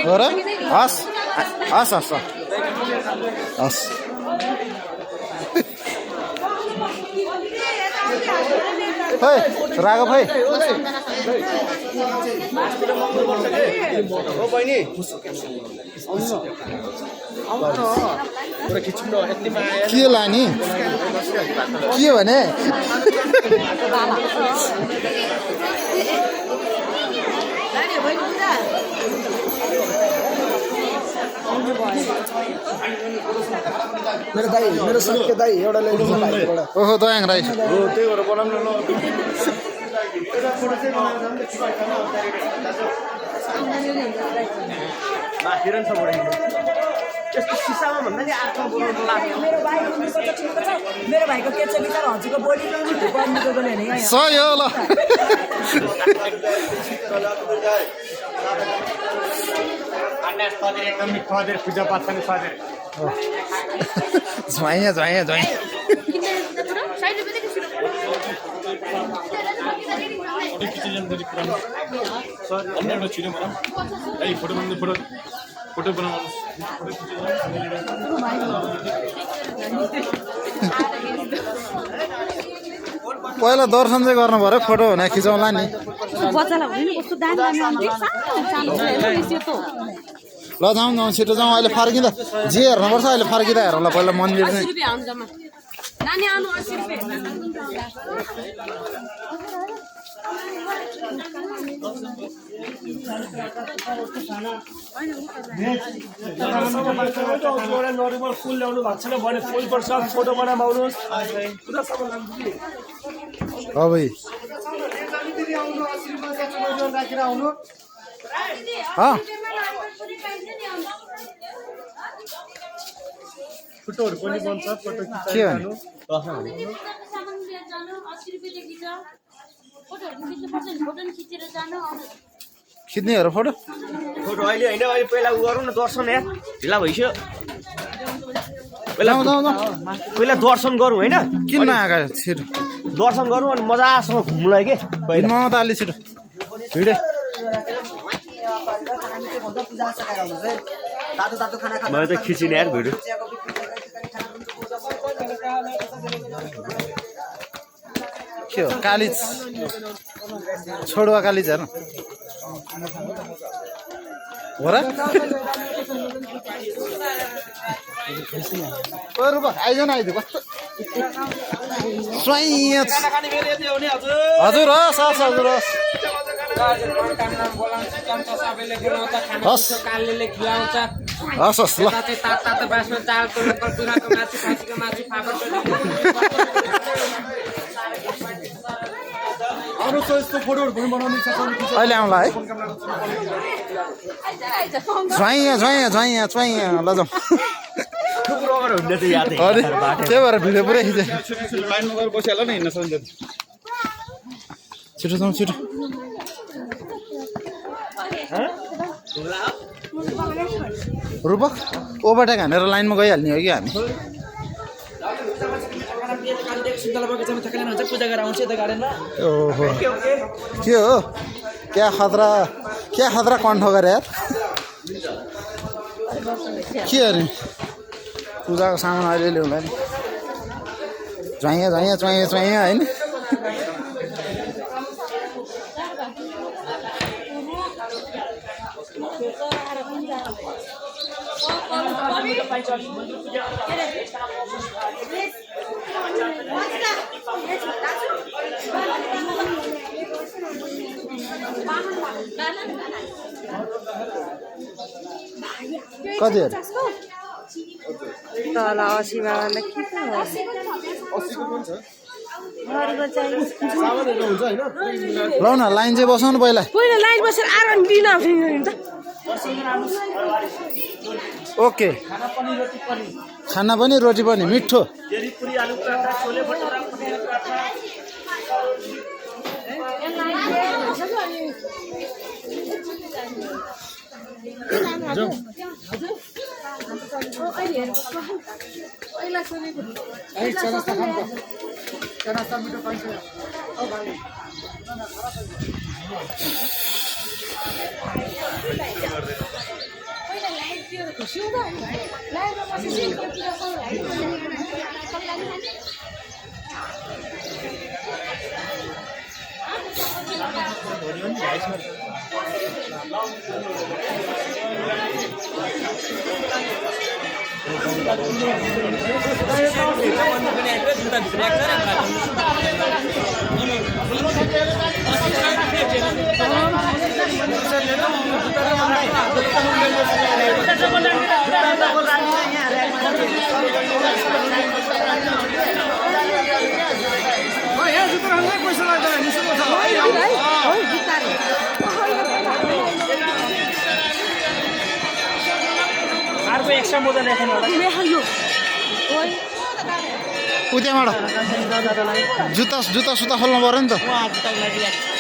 हो र हस् हस् हस् हस् है राघव है के लाने के भने मेरो दाइ मेरो सके दाइ एउटा ल्याइदिनु न भाइबाट ओहो दयाङ राई हो त्यही भएर बनाउनु न एउटा फोटो चाहिँ बनाएर माथि र छ बढाइदिनु त्यस्तो सिसामा भन्दा नि आँखा बनाउनु लाग्यो मेरो भाइको के छ विचार हजुरको बोडी बन्नुको पनि हैन यहाँ सही हो ल अन्यास पदेर एकदम खदेर पूजा पाठ पनि सदेर झ्वाइया झ्वाइया झ्वाइ फोटो बनाउनु पहिला दर्शन चाहिँ गर्नु पर्यो फोटो हुने खिचौँला नि बच्चालाई हुने कस्तो दामी दामी आउँछ ल जाउँ जाउँ छिटो जाउँ अहिले फर्किँदा जे हेर्नुपर्छ अहिले फर्किँदा हेरौँ ल पहिला मन्दिर चाहिँ नानी आउनु 80 रुपैयाँ नर्मल फुल ल्याउनु भएको छैन भने फुल पर्छ फोटो बनाउनुहोस् अबै राखेर आउनु फोटोहरू पनि बन्छ फोटो के खिच्नेहरू फोटो फोटो अहिले होइन अहिले पहिला उ गरौँ न दर्शन यहाँ ढिला भइसक्यो पहिला दर्शन गरौँ होइन किन नआएको छिटो दर्शन गरौँ अनि मजासँग घुम्नुलाई के म त अलि छिटो भिडे मैले त खिचिने यार भिडियो के हो कालिज छोडुवा कालिज हेर्नु हो र आइज न आइज कस्तो हजुर हस् हस् हजुर हस् हस् हस् ल अरू त यस्तो फोटोहरू पनि बनाउनु इच्छा छ अहिले आउँला है झ्वाइया झ्वाइया झ्वाइया झ्वाइया ल जाउँ त्यही भएर भिडियो पुरै खिचे लाइनमा गएर बसिहाल्छ नि हिँड्न सक्छ छिटो जाउँ छिटो रूपक ओभरटेक हानेर लाइनमा गइहाल्ने हो कि हामी ओहो के हो क्या खतरा कण्ठ गरे यार के अरे पूजाको सामान अहिले ल्याउँला नि झ्वाइया झ्वाइया झ्वाइया झ्वाइया होइन कति तल 80 बाबालाई के त ल न लाइन चाहिँ बसाउनु पहिला लाइन बसेर आराम दिन त ओके खाना पनि रोटी पनि मिठो अर्को एक्स्ट्रा मोजा ल्याएको होला उ त्यहाँबाट जुत्ता सुत्ता खोल्नु पऱ्यो नि त